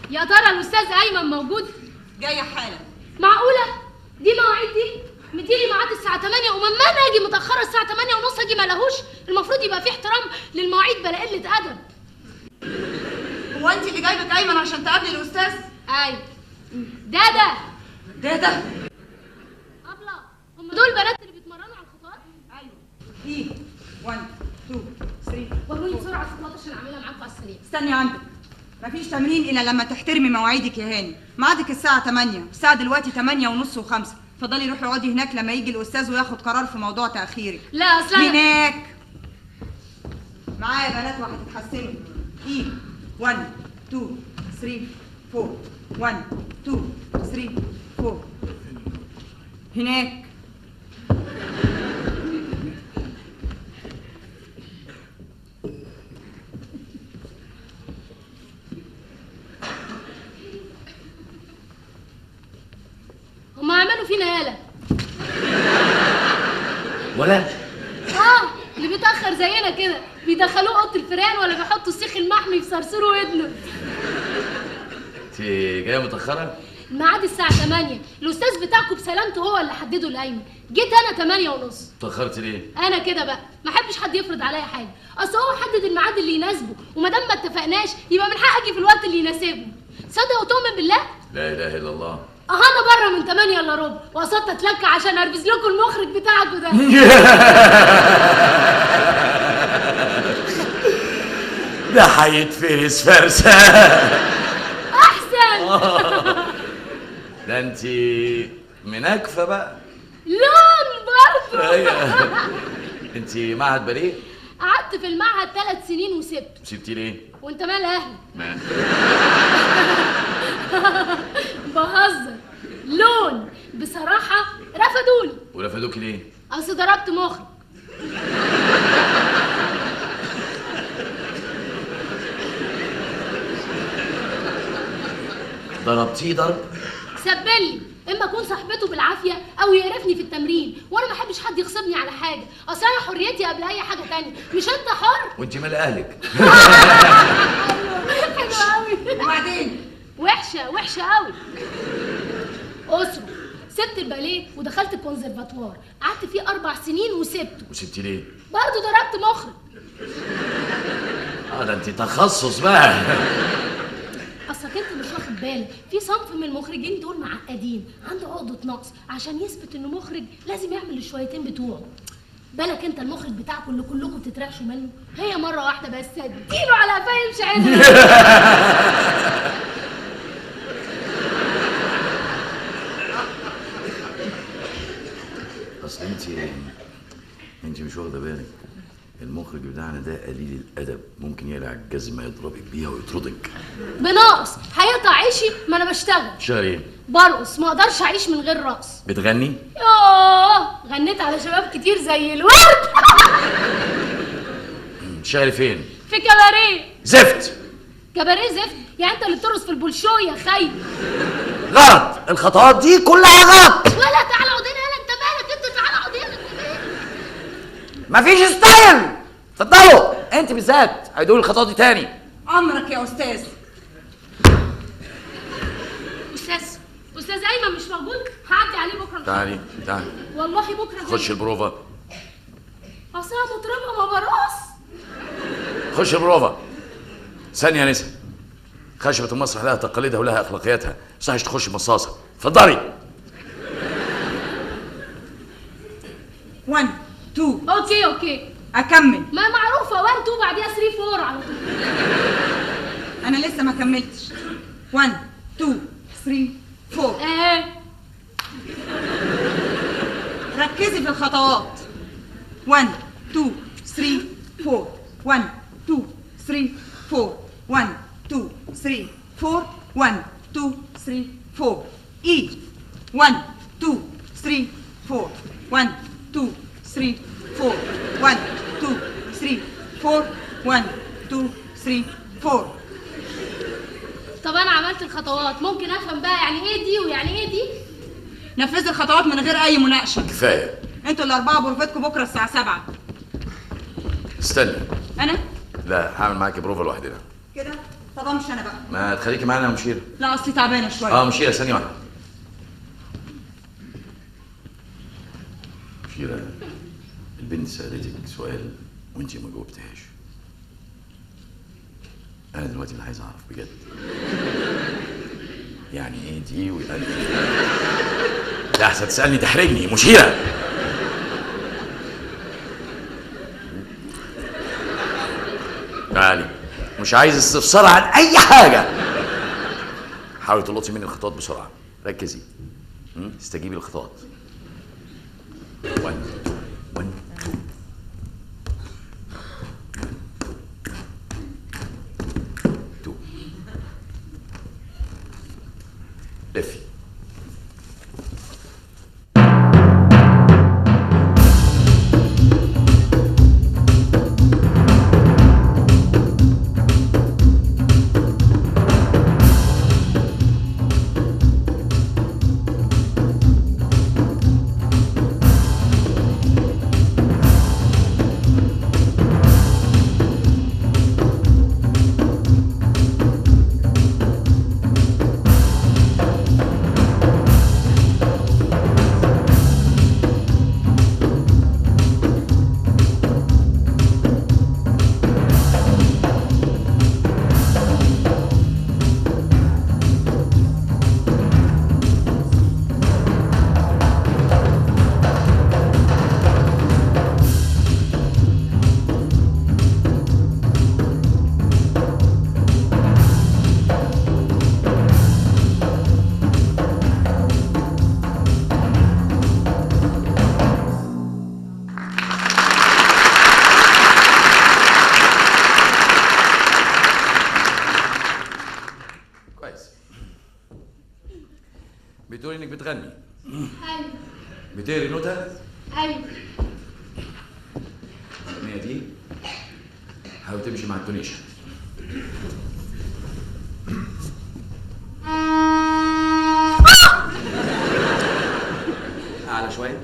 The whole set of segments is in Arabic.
يا ترى الاستاذ ايمن موجود؟ جايه حالا. معقوله دي مواعيد دي؟ مديلي ميعاد الساعه 8 ومما انا اجي متاخره الساعه 8 ونص اجي ما لهوش. المفروض يبقى في احترام للمواعيد بلا قله ادب. هو انت اللي جايبك ايمن عشان تقابلي الاستاذ؟ ايوه. دادا دادا ابله، هم دول البنات اللي بيتمرنوا على الخطوات؟ ايوه. في 1 2 3 وروني بسرعه الخطوات عشان اعملها معاكم على السريع. استني عندك. مفيش تمرين الا لما تحترمي مواعيدك يا هاني. ميعادك الساعه 8، الساعه دلوقتي 8 ونص و5. اتفضلي روحي اقعدي هناك لما يجي الاستاذ وياخد قرار في موضوع تاخيرك. لا اصلا هناك معايا بنات وهتتحسنوا. في 1 2 3 4 1 2 3 4 هناك. هم عملوا فينا يالا ولا اللي بيتاخر زينا كده بيدخلوه اوضه الفيران ولا بيحطوا السيخ المحمي في صرصور ودنه. انت جايه متاخره؟ الميعاد الساعه 8. الاستاذ بتاعكم بسلامته هو اللي حدده لايمن. جيت انا 8 ونص. اتاخرت ليه؟ انا كده بقى ما احبش حد يفرض عليا حاجه. اصل هو حدد الميعاد اللي يناسبه وما دام ما اتفقناش يبقى من حقي في الوقت اللي يناسبه. صدق وتؤمن بالله؟ لا اله الا الله. انا بره من 8 الا ربع وقصدت اتلكى عشان اربز لكم المخرج بتاعكم ده. ده هيتفرس فرسه. احسن. ده انت مناكفه بقى. لون برضه. انت معهد باليه؟ قعدت في المعهد 3 سنين وسبته. سبتي ليه؟ وانت مال اهلي؟ ما بهزر. لون بصراحه رفضوني. ورفدوك ليه؟ اصل ضربت مخرج. ضربتيه ضرب؟ سبلي اما اكون صاحبته بالعافيه او يقرفني في التمرين وانا ما احبش حد يغصبني على حاجه. اصل انا حريتي قبل اي حاجه تانية. مش انت حر؟ وانت مال اهلك؟ حلو قوي. وبعدين وحشه وحشه قوي. اسره. سبت الباليه ودخلت الكونسرفاتوار. قعدت فيه 4 سنين وسبته. وسبتي ليه؟ برضه ضربت مخرج. ده انت تخصص بقى. اصلك انت مش واخد بالك في صنف من المخرجين دول معقدين عنده عقده نقص. عشان يثبت انه مخرج لازم يعمل الشويتين بتوعه. بالك انت المخرج بتاعكم اللي كلكم بتترعشوا منه هي مره واحده بس اديله على قفاه يمشي عدل. اصل انت مش واخده بالك. المخرج بتاعنا ده قليل الادب، ممكن يقلع الجزمه يضربك بيها ويطردك. بناقص هيقطع عيشي. ما انا بشتغل. شهر ايه؟ برقص. ما اقدرش اعيش من غير رقص. بتغني؟ يوه غنيت على شباب كتير زي الورد. شهر فين؟ في كباريه. زفت. كباريه زفت؟ يعني انت اللي بترقص في البولشو يا خي. غلط. الخطوات دي كلها غلط. ولا تعالى اقعد هنا. انت مالك؟ انت تعالى اقعد هنا. مفيش ستايل. اتفضلوا انت بالذات هيدول الخطوات دي تاني. امرك يا استاذ. استاذ ايمن مش موجود. هعدي عليه بكره. تعالي والله بكره. خش البروفا. اصل انا مطربه ما برقص. خش البروفا. ثانيه يا نسا. خشبة المسرح لها تقاليدها ولها اخلاقياتها. صحيش تخش مصاصه. اتفضلي. 1 2 اوكي اكمل. ما معروفه 1 2 بعديها 3 4 على طول. انا لسه ما كملتش. 1 2 3 4. ركزي في الخطوات. 1 2 3 4 1 2 3 4 1 2 3 4 1 2 3 4. اي 1 2 3 4 1 2 3 4 1 2 3 4 1 2 3 4. طب انا عملت الخطوات ممكن افهم بقى يعني ايه دي ويعني ايه دي؟ نفذي الخطوات من غير اي مناقشه. كفايه. انتوا الاربعه بروفتكم بكره الساعه 7. استني. انا؟ لا هعمل معاكي بروفا لوحدنا. كده طب امشي انا بقى. ما تخليكي معانا يا مشيره. لا اصلي تعبانه شويه. مشيره ثانيه واحده. مشيره، البنت سالتك سؤال وانت ما جاوبتهاش. انا دلوقتي اللي عايز اعرف بجد، يعني ايه دي ويعني لا احسن تسالني تحرجني. مشيره تعالي، مش عايز استفسار عن اي حاجه. حاولي تلقطي مني الخطوات بسرعه، ركزي. استجيبي للخطوات. 1 1 2 لفي. بتقولي انك بتغني؟ ايوه. بتقري نوتة؟ ايوه. الأغنية دي حاول تمشي مع التونيشن. أعلى شوية.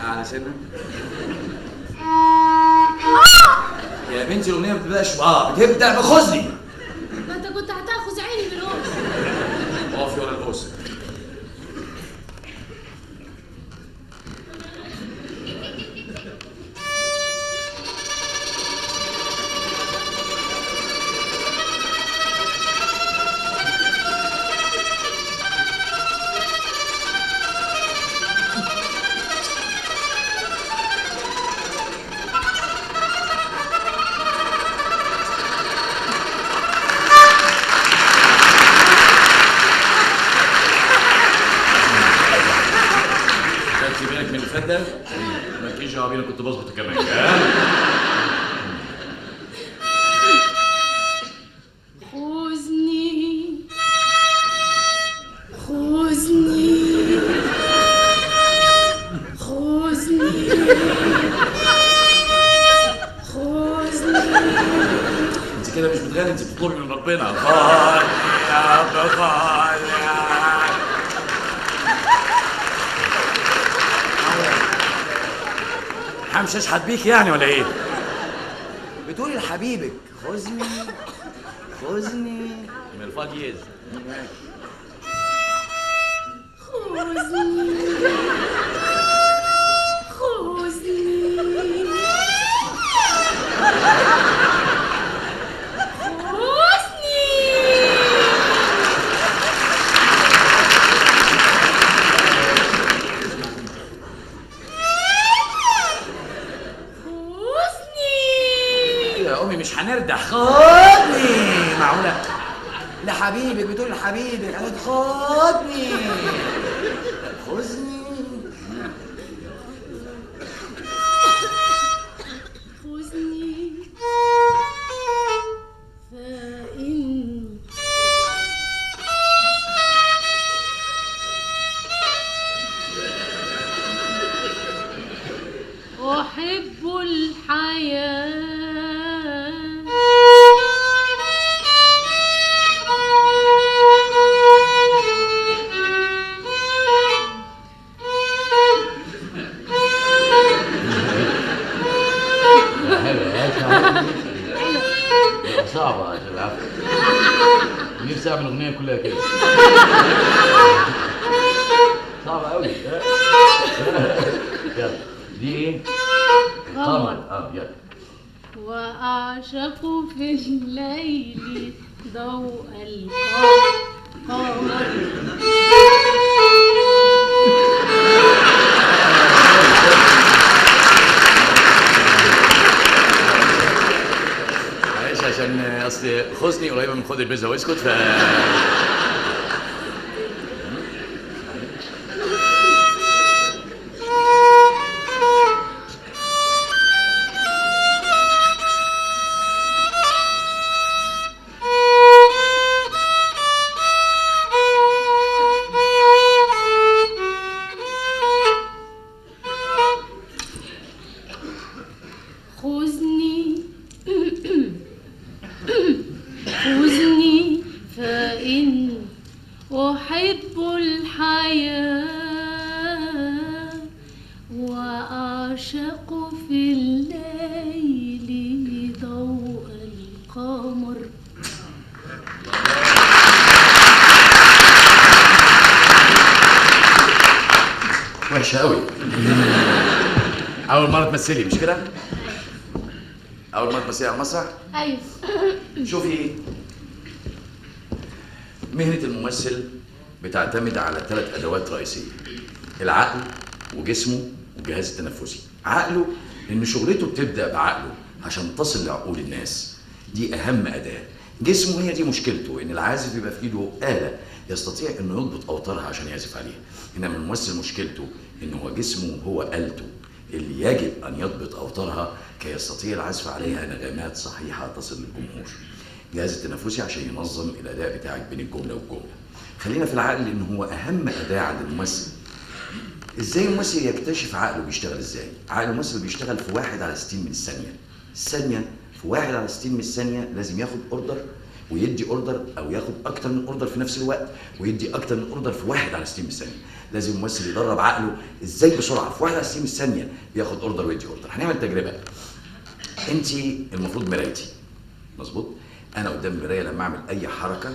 أعلى سنة. يا بنتي الأغنية ما بتبدأش بتبدأ بخزني. ما انت كنت هتاخذ عيني بالقرص. اقفي ورا القرص. ده مالكيش دعوه بينا، كنت بظبط كمان. خذني خذني خذني خذني. انت كده مش بتغني، انت بتطلبي من ربنا. خالي يا خالي. همشي اشحت بيك يعني ولا ايه؟ بتقولي لحبيبك خذني خذني من الفاجيز. خذني خذني مش هنردح. خدني معقولة؟ لحبيبك بتقولي لحبيبك خدني خذني خذني فإني أحب الحياة. صعبة عشان العفو. نفسي اعمل اغنية كلها كده. صعبة قوي. يلا دي ايه؟ قمر. يلا. وأعشق في الليل ضوء القمر. معلش عشان اصل حسني قريبة من خد البيزا واسكت ف خذني فإن أحب الحياة وأعشق في الليل ضوء القمر. وحشة قوي. أول مرة تمثلي مش كده؟ أول مرة تمثلي على المسرح؟ أيوه. شوفي، مهنة الممثل بتعتمد على 3 أدوات رئيسية: العقل وجسمه والجهاز التنفسي. عقله لأن شغلته بتبدأ بعقله عشان تصل لعقول الناس، دي أهم أداة. جسمه هي دي مشكلته، إن العازف يبقى في إيده آلة يستطيع إنه يضبط أوتارها عشان يعزف عليها، إنما الممثل مشكلته إن هو جسمه هو آلته اللي يجب أن يضبط أوتارها كي يستطيع العزف عليها نغمات صحيحة تصل للجمهور. الجهاز التنفسي عشان ينظم الأداء بتاعك بين الجملة والجملة. خلينا في العقل لأن هو أهم أداة عند الممثل. إزاي الممثل يكتشف عقله بيشتغل إزاي؟ عقل الممثل بيشتغل في 1/60 من الثانية. الثانية في 1/60 من الثانية لازم ياخد أوردر ويدي أوردر، أو ياخد أكتر من أوردر في نفس الوقت ويدي أكتر من أوردر في 1/60 من الثانية. لازم الممثل يدرب عقله إزاي بسرعة في 1/60 من الثانية بياخد أوردر ويدي أوردر. هنعمل تجربة. أنت المفروض مرايتي، مظبوط؟ أنا قدام المراية لما أعمل أي حركة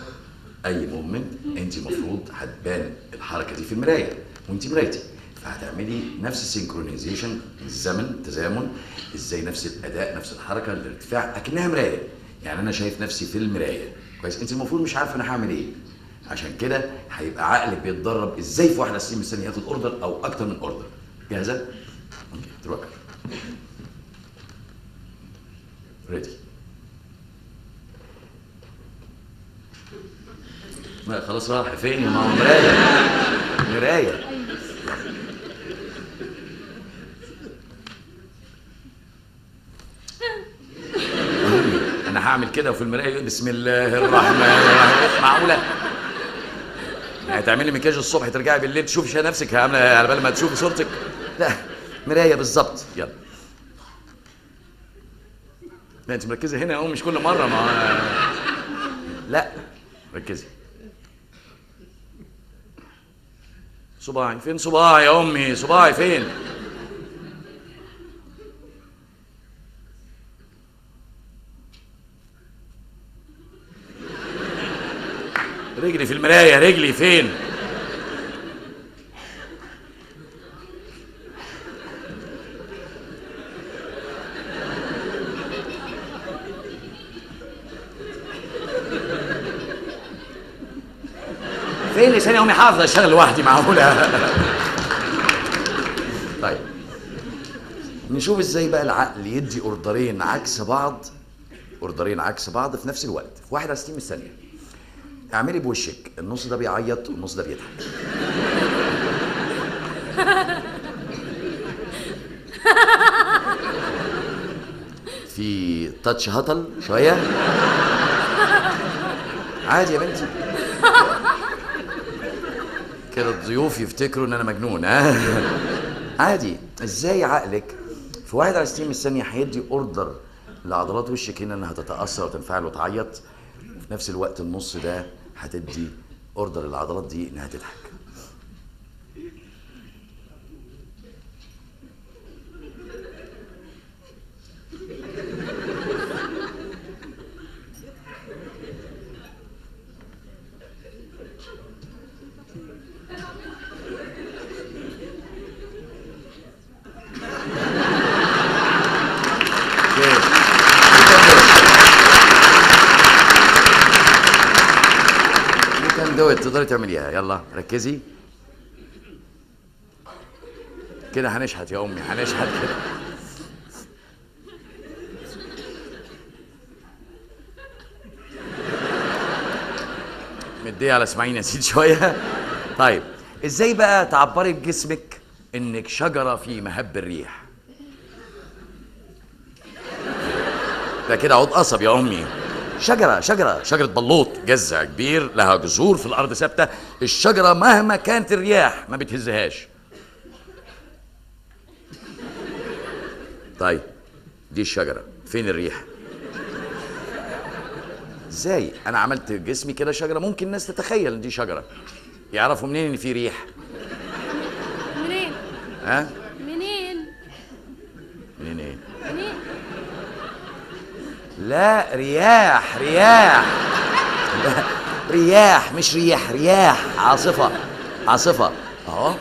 أي موفمنت، أنت المفروض هتبان الحركة دي في المراية وأنت مرايتي، فهتعملي نفس السينكرونيزيشن، الزمن، تزامن، ازاي نفس الاداء نفس الحركه الارتفاع اكنها مرايه. يعني انا شايف نفسي في المرايه كويس، انت المفروض مش عارفه انا هعمل ايه. عشان كده هيبقى عقلك بيتدرب ازاي في 1/60 من الثانيه ياخد اوردر او اكتر من اوردر. جاهزه؟ اوكي تروكر ريدي. ما خلاص راح فين؟ ما هو مرايه مرايه. انا هعمل كده وفي المرايه بسم الله الرحمن الرحيم. معقوله؟ يعني تعملي مكياج الصبح ترجعي بالليل تشوفي نفسك عامله على بال ما تشوفي صورتك؟ لا، مرايه بالظبط. يلا. لا انت مركزه هنا اهو، مش كل مره. ما لا ركزي. صباعي فين؟ صباعي يا امي، صباعي فين؟ رجلي في المرايه، رجلي فين؟ فين لساني يا امي؟ حافظه اشتغل لوحدي معقوله؟ طيب نشوف ازاي بقى العقل يدي اوردرين عكس بعض، اوردرين عكس بعض في نفس الوقت في 1/60 من الثانيه. اعملي بوشك، النص ده بيعيط والنص ده بيضحك. في تاتش هطل شويه عادي يا بنتي، كده الضيوف يفتكروا ان انا مجنون. عادي. ازاي عقلك في 1/60 من الثانيه هيدي اوردر لعضلات وشك هنا انها تتاثر وتنفعل وتعيط، وفي نفس الوقت النص ده هتدي اوردر للعضلات دي انها تضحك. دو تقدري تعمليها. يلا ركزي كده. هنشحت يا امي، هنشحت كده. مديه على اسماعيل ياسين شويه. طيب ازاي بقى تعبري بجسمك انك شجره في مهب الريح؟ ده كده عود قصب يا امي. شجره بلوط، جذع كبير لها جذور في الارض ثابته. الشجره مهما كانت الرياح ما بتهزهاش. طيب دي الشجره، فين الريح؟ ازاي انا عملت جسمي كده شجره؟ ممكن الناس تتخيل ان دي شجره. يعرفوا منين ان في ريح؟ منين؟ ها؟ منين؟ منين ايه؟ منين؟ لا رياح. لا رياح مش ريح، رياح. عاصفه اهو.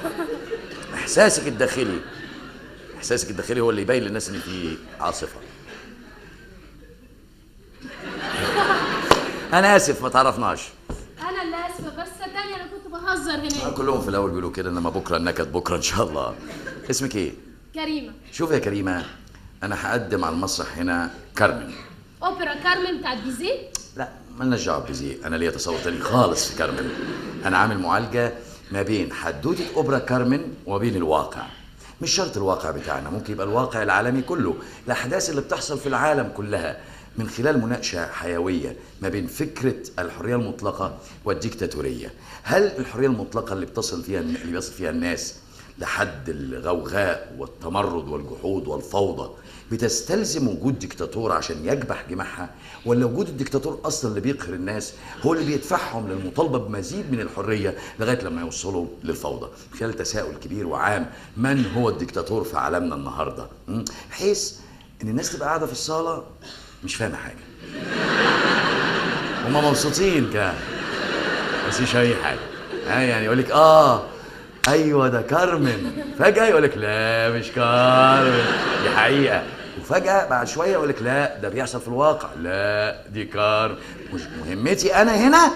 احساسك الداخلي هو اللي يبين للناس ان في عاصفه. انا اسف ما تعرفناش. انا اللي اسفه، بس صدقني انا كنت بهزر هناك. كلهم في الاول بيقولوا كده، انما بكره النكد بكره ان شاء الله. اسمك ايه؟ كريمه. شوف يا كريمه، انا هقدم على المسرح هنا كارمن. اوبرا كارمن بتاعت بيزيه؟ لا مالناش دعوه بزي، انا ليا تصور تاني خالص في كارمن. انا عامل معالجه ما بين حدوته اوبرا كارمن وبين الواقع. مش شرط الواقع بتاعنا، ممكن يبقى الواقع العالمي كله، الاحداث اللي بتحصل في العالم كلها، من خلال مناقشه حيويه ما بين فكره الحريه المطلقه والديكتاتوريه. هل الحريه المطلقه اللي بيصل فيها الناس لحد الغوغاء والتمرد والجحود والفوضى بتستلزم وجود ديكتاتور عشان يكبح جماحها، ولا وجود الديكتاتور اصلا اللي بيقهر الناس هو اللي بيدفعهم للمطالبه بمزيد من الحريه لغايه لما يوصلوا للفوضى؟ خلال تساؤل كبير وعام، من هو الديكتاتور في عالمنا النهارده؟ بحيث ان الناس تبقى قاعده في الصاله مش فاهمه حاجه، هما مبسوطين كده بس مش اي حاجه. يعني يقول لك ايوه ده كارمن، فجاه يقول لك لا مش كارمن دي حقيقه، وفجاه بعد شويه يقول لك لا ده بيحصل في الواقع، لا دي كارمن. مش مهمتي انا هنا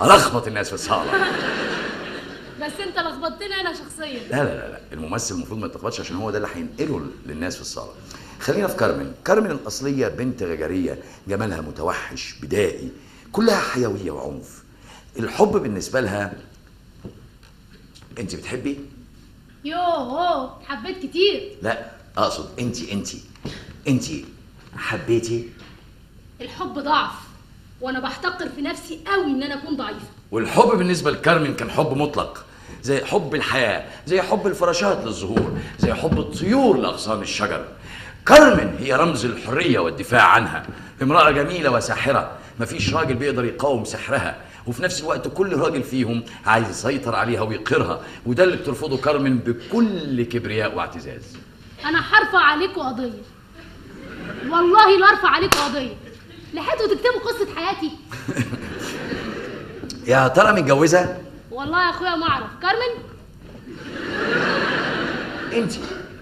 الخبط الناس في الصاله. بس انت لخبطتني انا شخصيا. لا الممثل المفروض ما يتلخبطش عشان هو ده اللي هينقله للناس في الصاله. خلينا في كارمن الاصليه بنت غجريه، جمالها متوحش بدائي، كلها حيويه وعنف. الحب بالنسبه لها، انت بتحبي؟ يوه حبيت كتير. لا اقصد انت حبيتي؟ الحب ضعف، وانا بحتقر في نفسي قوي ان انا اكون ضعيفه. والحب بالنسبه لكارمن كان حب مطلق، زي حب الحياه، زي حب الفراشات للزهور، زي حب الطيور لاغصان الشجر. كارمن هي رمز الحريه والدفاع عنها، امراه جميله وساحره، مفيش راجل بيقدر يقاوم سحرها، وفي نفس الوقت كل راجل فيهم عايز يسيطر عليها ويقهرها، وده اللي بترفضه كارمن بكل كبرياء واعتزاز. انا هرفع عليكوا قضيه، والله لا ارفع عليكوا قضيه. لحقتوا تكتبوا قصه حياتي؟ يا ترى متجوزه؟ والله يا اخويا ما اعرف. كارمن؟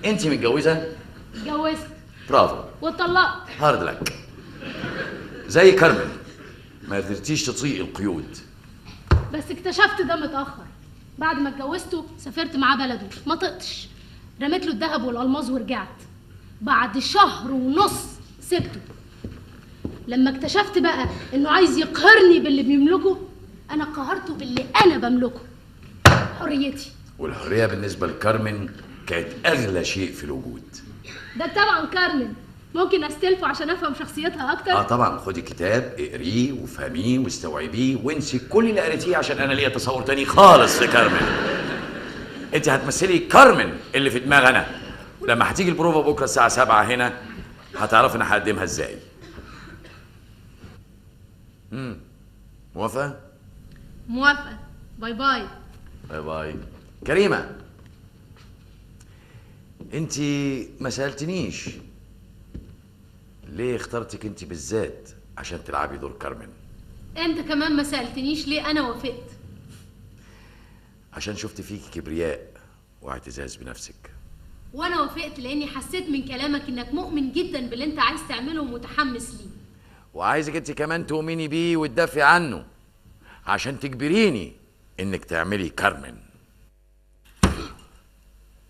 انت متجوزه؟ اتجوزت. برافو. واتطلقت. هارد لك. زي كارمن ما قدرتيش تطيق القيود. بس اكتشفت ده متاخر. بعد ما اتجوزته سافرت معاه بلده، ما طقتش، رميت له الذهب والالماظ ورجعت. بعد شهر ونص سبته. لما اكتشفت بقى انه عايز يقهرني باللي بيملكه، انا قهرته باللي انا بملكه، حريتي. والحريه بالنسبه لكارمن كانت اغلى شيء في الوجود. ده طبعا كارمن، ممكن استلفه عشان افهم شخصيتها اكتر؟ طبعا، خدي كتاب اقريه وفهميه واستوعبيه وانسي كل اللي قريتيه، عشان انا ليا تصور تاني خالص في كارمن. انت هتمثلي كارمن اللي في دماغ انا، ولما هتيجي البروفا بكره الساعه 7 هنا هتعرف انا هقدمها ازاي. موافقه؟ موافقه. باي باي. باي باي. كريمه، انت ما سالتنيش ليه اخترتك انت بالذات عشان تلعبي دور كارمن. انت كمان ما سالتنيش ليه انا وافقت. عشان شفت فيك كبرياء واعتزاز بنفسك. وانا وافقت لاني حسيت من كلامك انك مؤمن جدا باللي انت عايز تعمله ومتحمس ليه، وعايزك انت كمان تؤمني بيه وتدافعي عنه عشان تجبريني انك تعملي كارمن.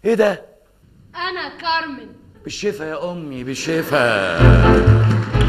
ايه ده؟ انا كارمن. بالشفا يا امي، بالشفا.